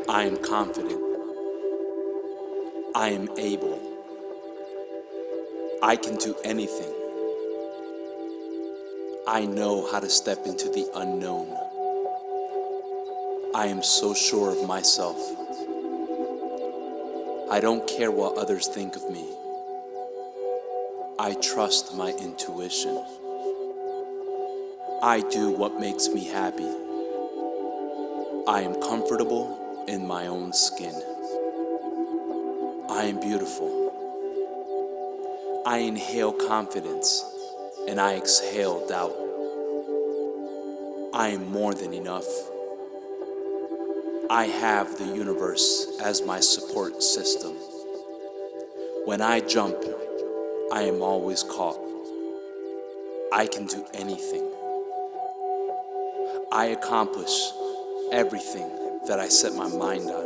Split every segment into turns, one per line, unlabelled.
I am confident. I am able. I can do anything. I know how to step into the unknown. I am so sure of myself. I don't care what others think of me. I trust my intuition. I do what makes me happy. I am comfortable in my own skin. I am beautiful. I inhale confidence and I exhale doubt. I am more than enough. I have the universe as my support system. When I jump, I am always caught. I can do anything. I accomplish everything that I set my mind on.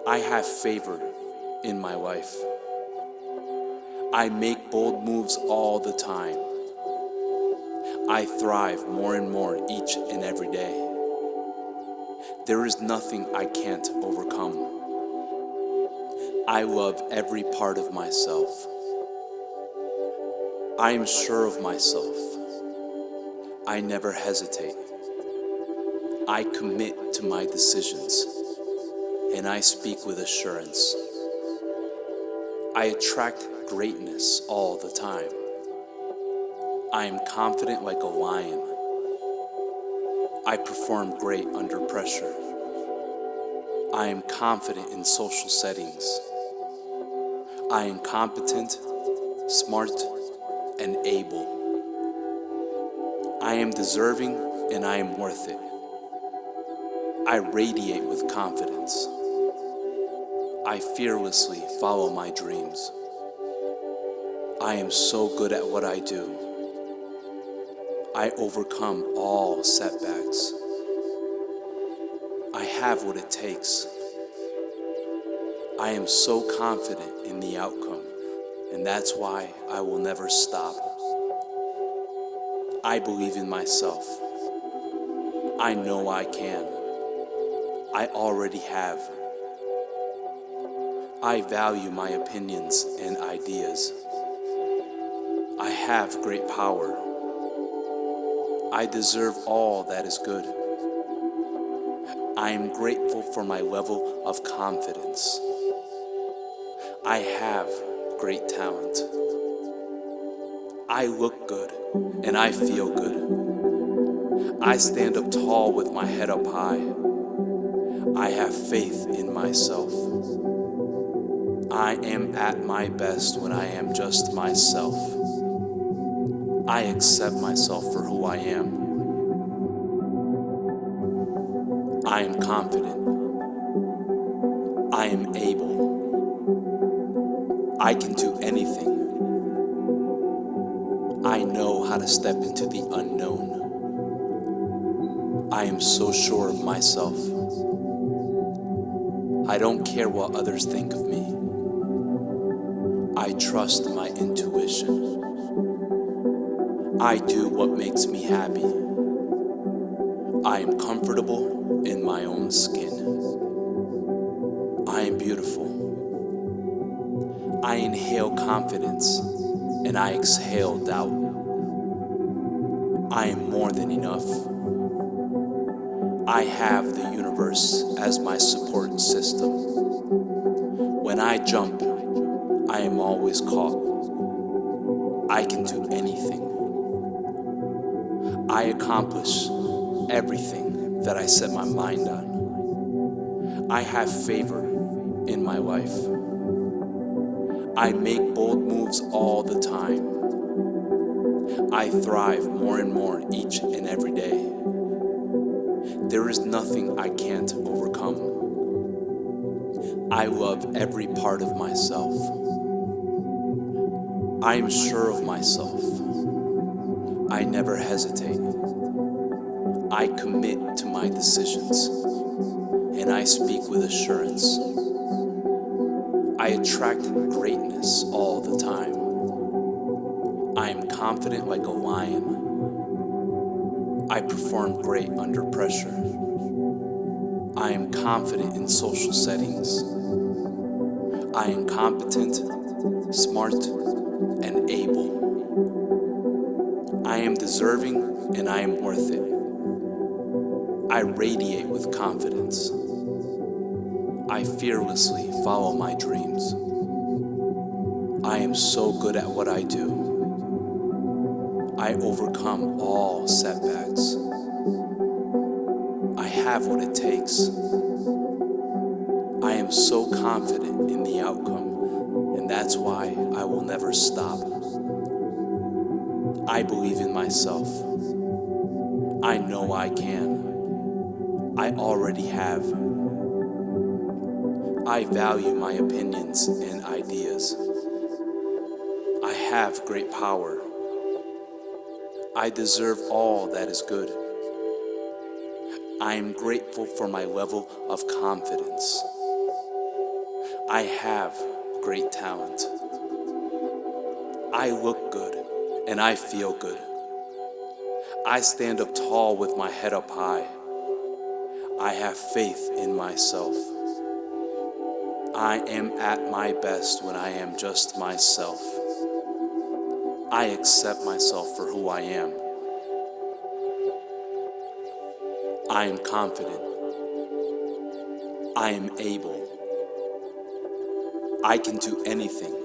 I have favor in my life. I make bold moves all the time. I thrive more and more each and every day. There is nothing I can't overcome. I love every part of myself. I am sure of myself. I never hesitate. I commit to my decisions, and I speak with assurance. I attract greatness all the time. I am confident like a lion. I perform great under pressure. I am confident in social settings. I am competent, smart, and able. I am deserving and I am worth it. I radiate with confidence. I fearlessly follow my dreams. I am so good at what I do. I overcome all setbacks. I have what it takes. I am so confident in the outcome, and that's why I will never stop. I believe in myself. I know I can. I already have. I value my opinions and ideas. I have great power. I deserve all that is good. I am grateful for my level of confidence. I have great talent. I look good and I feel good. I stand up tall with my head up high. I have faith in myself. I am at my best when I am just myself. I accept myself for who I am. I am confident. I am able. I can do anything. I know how to step into the unknown. I am so sure of myself. I don't care what others think of me. I trust my intuition. I do what makes me happy. I am comfortable in my own skin. I am beautiful. I inhale confidence and I exhale doubt. I am more than enough. I have the universe as my support system. When I jump, I am always caught. I can do anything. I accomplish everything that I set my mind on. I have favor in my life. I make bold moves all the time. I thrive more and more each and every day. There is nothing I can't overcome. I love every part of myself. I am sure of myself. I never hesitate. I commit to my decisions, and I speak with assurance. I attract greatness all the time. I am confident like a lion. I perform great under pressure. I am confident in social settings. I am competent, smart, and able. I am deserving and I am worth it. I radiate with confidence. I fearlessly follow my dreams. I am so good at what I do. I overcome all setbacks. I have what it takes. I am so confident in the outcome, and that's why I will never stop. I believe in myself. I know I can. I already have. I value my opinions and ideas. I have great power. I deserve all that is good. I am grateful for my level of confidence. I have great talent. I look good and I feel good. I stand up tall with my head up high. I have faith in myself. I am at my best when I am just myself. I accept myself for who I am. I am confident. I am able. I can do anything.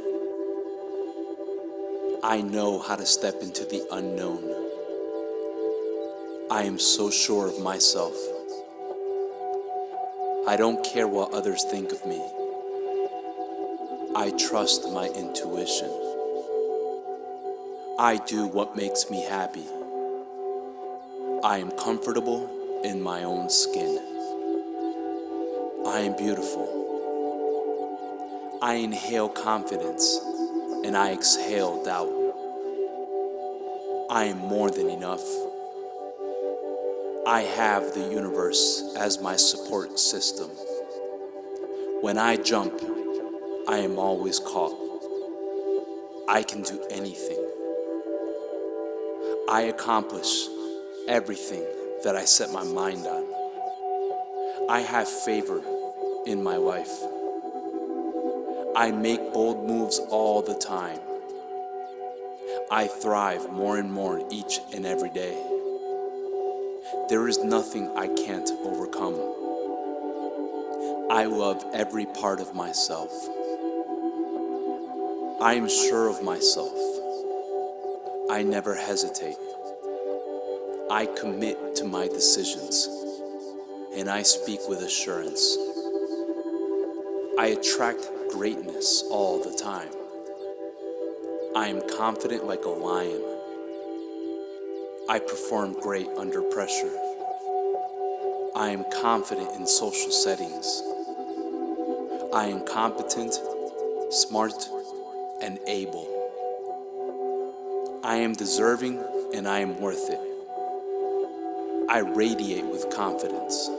I know how to step into the unknown. I am so sure of myself. I don't care what others think of me. I trust my intuition. I do what makes me happy. I am comfortable in my own skin. I am beautiful. I inhale confidence and I exhale doubt. I am more than enough. I have the universe as my support system. When I jump, I am always caught. I can do anything. I accomplish everything that I set my mind on. I have favor in my life. I make bold moves all the time. I thrive more and more each and every day. There is nothing I can't overcome. I love every part of myself. I am sure of myself. I never hesitate. I commit to my decisions, and I speak with assurance. I attract greatness all the time. I am confident like a lion. I perform great under pressure. I am confident in social settings. I am competent, smart, and able. I am deserving and I am worth it. I radiate with confidence.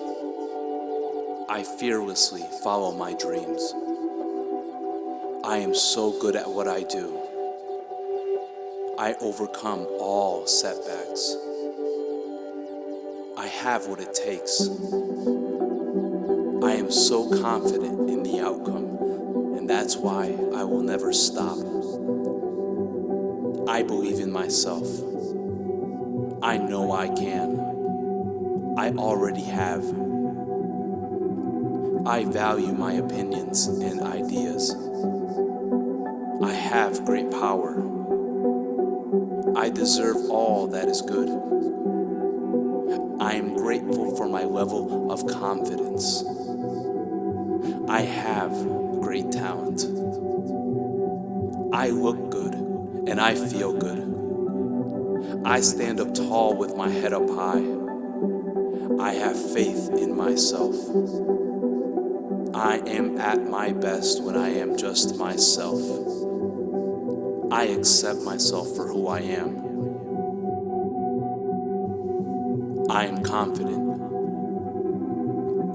I fearlessly follow my dreams. I am so good at what I do. I overcome all setbacks. I have what it takes. I am so confident in the outcome, and that's why I will never stop. I believe in myself. I know I can. I already have. I value my opinions and ideas. I have great power. I deserve all that is good. I am grateful for my level of confidence. I have great talent. I look good and I feel good. I stand up tall with my head up high. I have faith in myself. I am at my best when I am just myself. I accept myself for who I am. I am confident.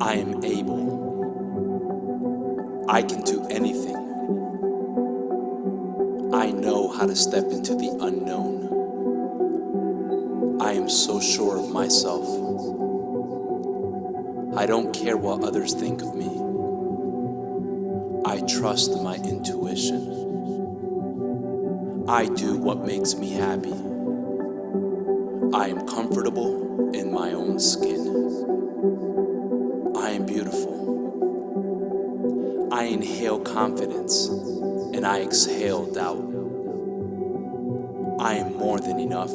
I am able. I can do anything. I know how to step into the unknown. I I am so sure of myself. I don't care what others think of me. I trust my intuition. I do what makes me happy. I am comfortable in my own skin. I am beautiful. I inhale confidence and I exhale doubt. I am more than enough.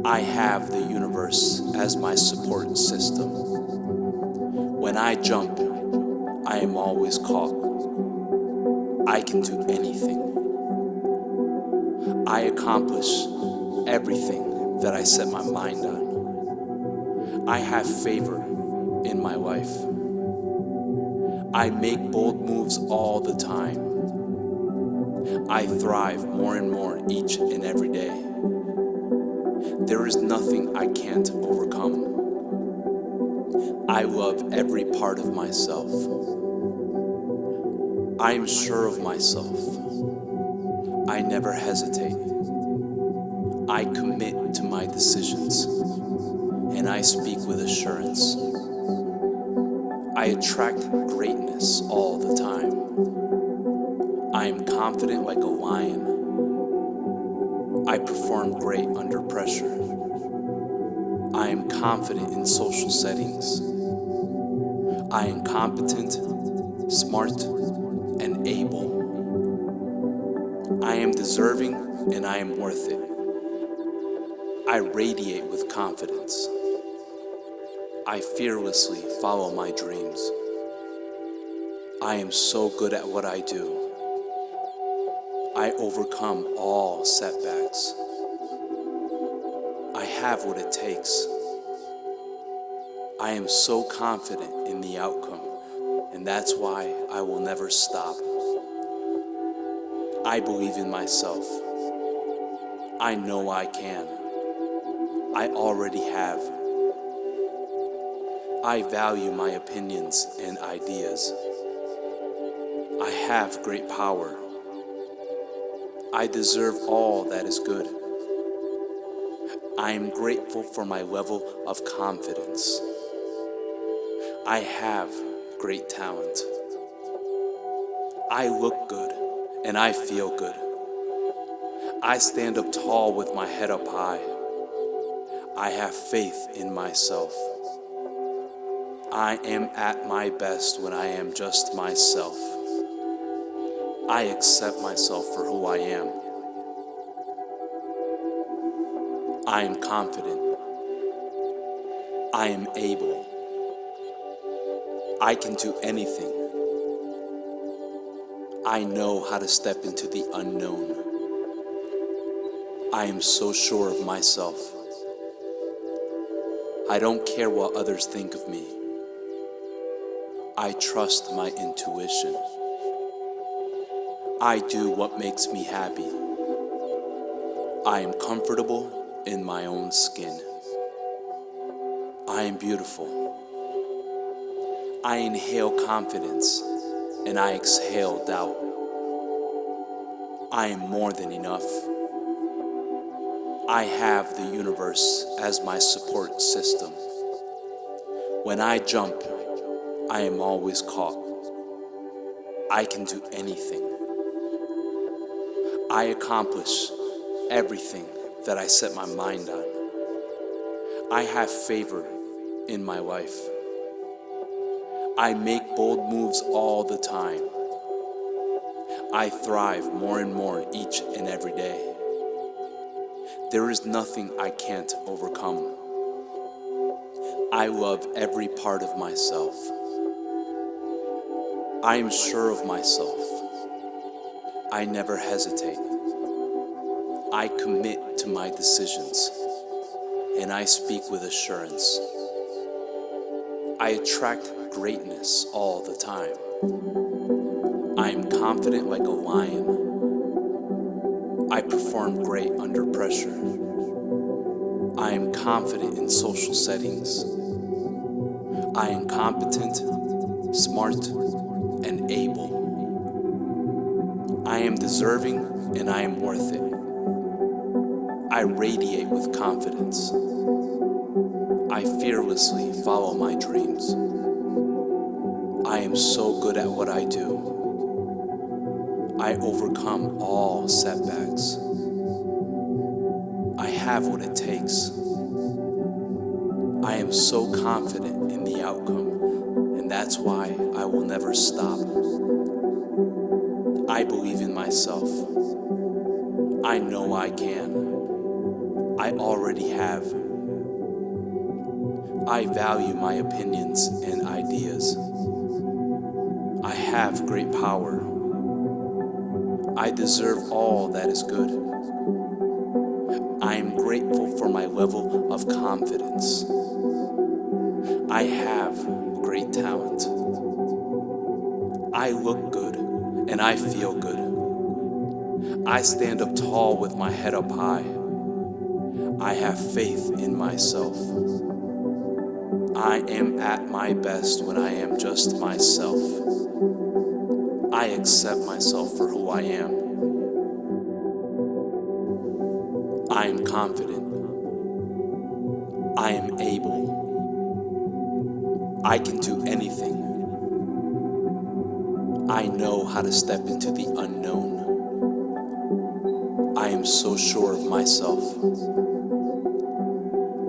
I have the universe as my support system. When I jump, I am always caught. I can do anything. I accomplish everything that I set my mind on. I have favor in my life. I make bold moves all the time. I thrive more and more each and every day. There is nothing I can't overcome. I love every part of myself. I am sure of myself. I never hesitate. I commit to my decisions, and I speak with assurance. I attract greatness all the time. I am confident like a lion. I perform great under pressure. I am confident in social settings. I am competent, smart, and able. I am deserving and I am worth it. I radiate with confidence. I fearlessly follow my dreams. I am so good at what I do. I overcome all setbacks. I have what it takes. I am so confident in the outcome, and that's why I will never stop. I believe in myself. I know I can. I already have. I value my opinions and ideas. I have great power. I deserve all that is good. I am grateful for my level of confidence. I have great talent. I look good and I feel good. I stand up tall with my head up high. I have faith in myself. I am at my best when I am just myself. I accept myself for who I am. I am confident. I am able. I can do anything. I know how to step into the unknown. I am so sure of myself. I don't care what others think of me. I trust my intuition. I do what makes me happy. I am comfortable in my own skin. I am beautiful. I inhale confidence and I exhale doubt. I am more than enough. I have the universe as my support system. When I jump, I am always caught. I can do anything. I accomplish everything that I set my mind on. I have favor in my life. I make bold moves all the time. I thrive more and more each and every day. There is nothing I can't overcome. I love every part of myself. I am sure of myself. I never hesitate. I commit to my decisions, and I speak with assurance. I attract greatness all the time. I am confident like a lion. I perform great under pressure. I am confident in social settings. I am competent, smart, and able. I am deserving and I am worth it. I radiate with confidence. I fearlessly follow my dreams. I am so good at what I do. I overcome all setbacks. I have what it takes. I am so confident in the outcome, and that's why I will never stop. I believe in myself. I know I can. I already have. I value my opinions and ideas. I have great power. I deserve all that is good. I am grateful for my level of confidence. I have great talent. I look good and I feel good. I stand up tall with my head up high. I have faith in myself. I am at my best when I am just myself. I accept myself for who I am. I am confident. I am able. I can do anything. I know how to step into the unknown. I am so sure of myself.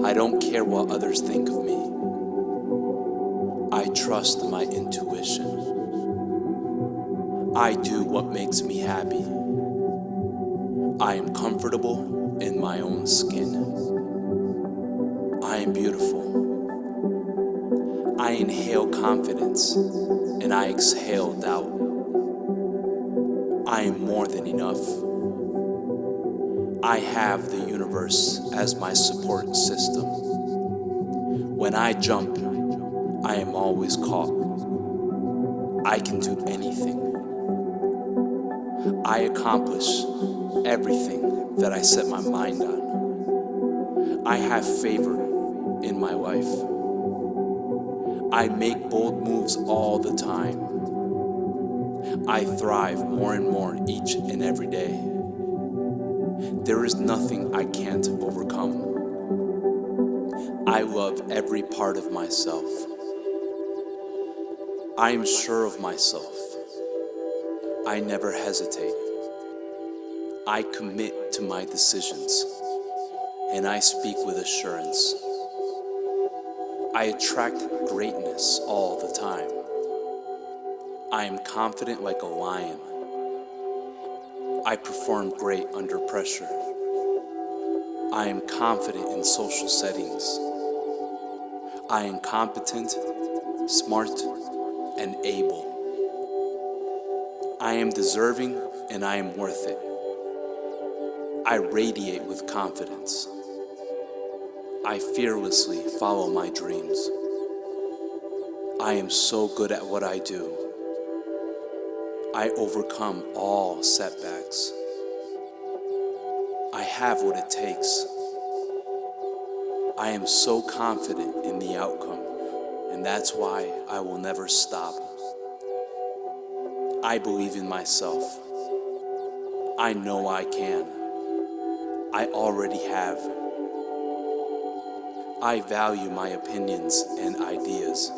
I don't care what others think of me. I trust my intuition. I do what makes me happy. I am comfortable in my own skin. I am beautiful. I inhale confidence and I exhale doubt. I am more than enough. I have the universe as my support system. When I jump, I am always caught. I can do anything. I accomplish everything that I set my mind on. I have favor in my life. I make bold moves all the time. I thrive more and more each and every day. There is nothing I can't overcome. I love every part of myself. I am sure of myself. I never hesitate. I commit to my decisions, and I speak with assurance. I attract greatness all the time. I am confident like a lion. I perform great under pressure. I am confident in social settings. I am competent, smart, and able. I am deserving and I am worth it. I radiate with confidence. I fearlessly follow my dreams. I am so good at what I do. I overcome all setbacks. I have what it takes. I am so confident in the outcome, and that's why I will never stop. I believe in myself. I know I can. I already have. I value my opinions and ideas.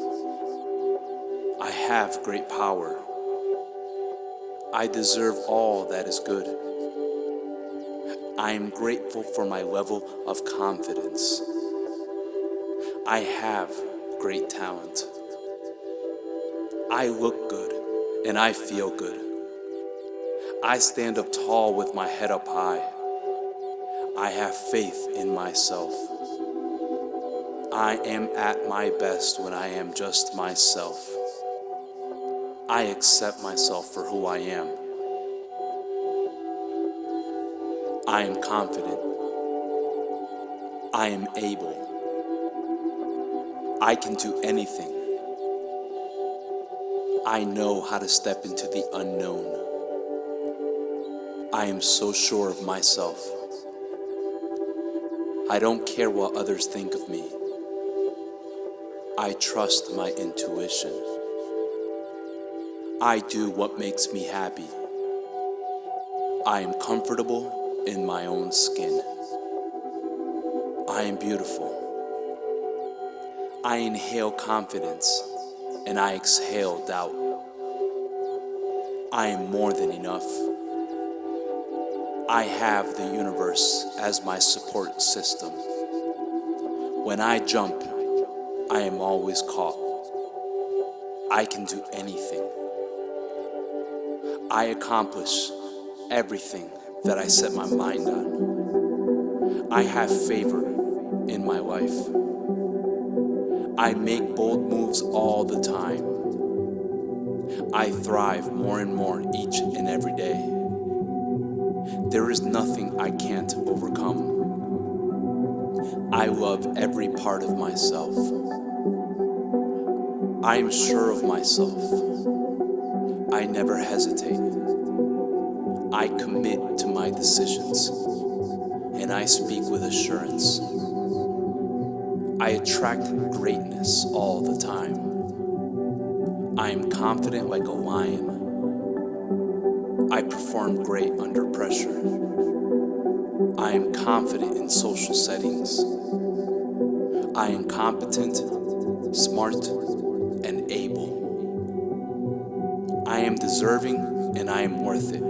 I have great power. I deserve all that is good. I am grateful for my level of confidence. I have great talent. I look good and I feel good. I stand up tall with my head up high. I have faith in myself. I am at my best when I am just myself. I accept myself for who I am. I am confident. I am able. I can do anything. I know how to step into the unknown. I am so sure of myself. I don't care what others think of me. I trust my intuition. I do what makes me happy. I am comfortable in my own skin. I am beautiful. I inhale confidence and I exhale doubt. I am more than enough. I have the universe as my support system. When I jump, I am always caught. I can do anything. I accomplish everything that I set my mind on. I have favor in my life. I make bold moves all the time. I thrive more and more each and every day. There is nothing I can't overcome. I love every part of myself. I am sure of myself. I never hesitate. I commit to my decisions, and I speak with assurance. I attract greatness all the time. I am confident like a lion. I perform great under pressure. I am confident in social settings. I am competent, smart, and able. I am deserving and I am worth it.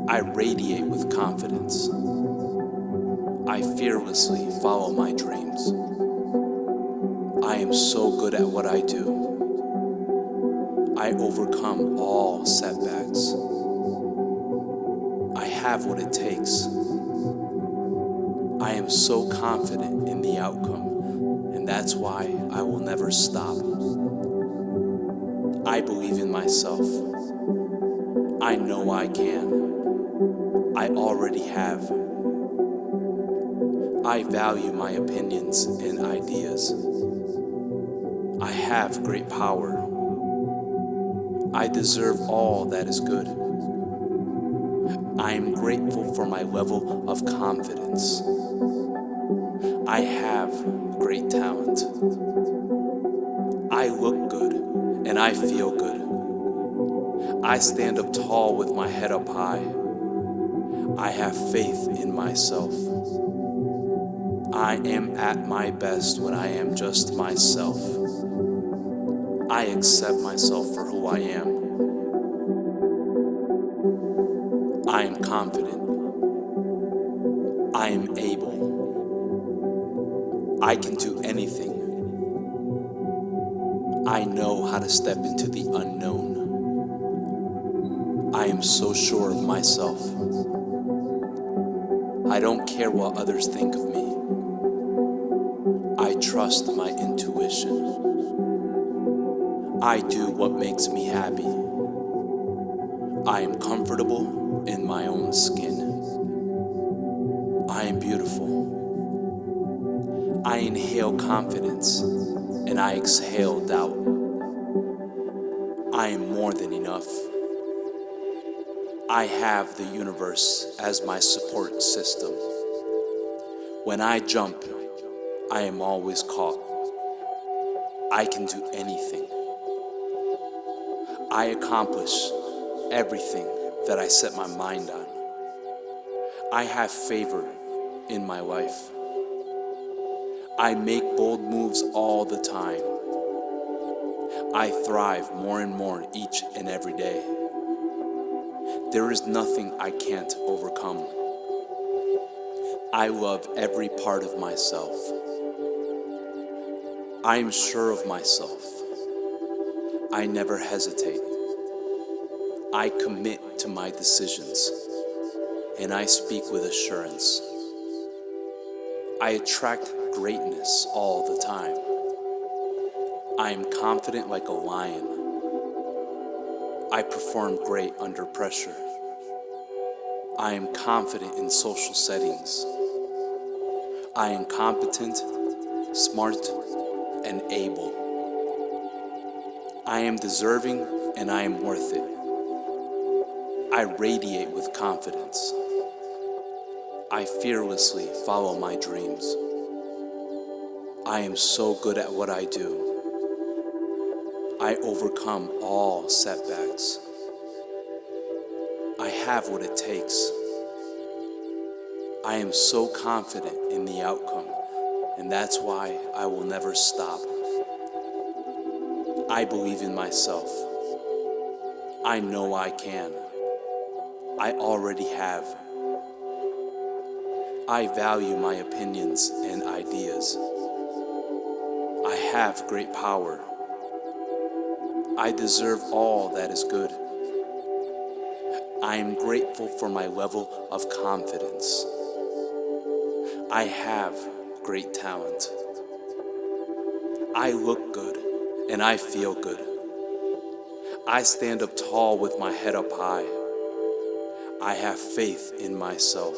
I radiate with confidence. I fearlessly follow my dreams. I am so good at what I do. I overcome all setbacks. I have what it takes. I am so confident in the outcome, and that's why I will never stop. I believe in myself. I know I can. I already have. I value my opinions and ideas. I have great power. I deserve all that is good. I am grateful for my level of confidence. I have great talent. I look good and I feel good. I stand up tall with my head up high. I have faith in myself. I am at my best when I am just myself. I accept myself for who I am. I am confident. I am able. I can do anything. I know how to step into the unknown. I am so sure of myself. I don't care what others think of me. I trust my intuition. I do what makes me happy. I am comfortable in my own skin. I am beautiful. I inhale confidence and I exhale doubt. I am more than enough. I have the universe as my support system. When I jump, I am always caught. I can do anything. I accomplish everything that I set my mind on. I have favor in my life. I make bold moves all the time. I thrive more and more each and every day. There is nothing I can't overcome. I love every part of myself. I am sure of myself. I never hesitate. I commit to my decisions, and I speak with assurance. I attract greatness all the time. I am confident like a lion. I perform great under pressure. I am confident in social settings. I am competent, smart, and able. I am deserving and I am worth it. I radiate with confidence. I fearlessly follow my dreams. I am so good at what I do. I overcome all setbacks. I have what it takes. I am so confident in the outcome, and that's why I will never stop. I believe in myself. I know I can. I already have. I value my opinions and ideas. I have great power. I deserve all that is good. I am grateful for my level of confidence. I have great talent. I look good and I feel good. I stand up tall with my head up high. I have faith in myself.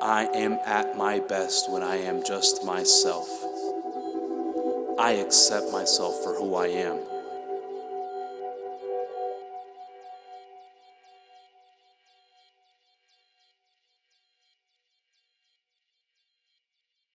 I am at my best when I am just myself. I accept myself for who I am.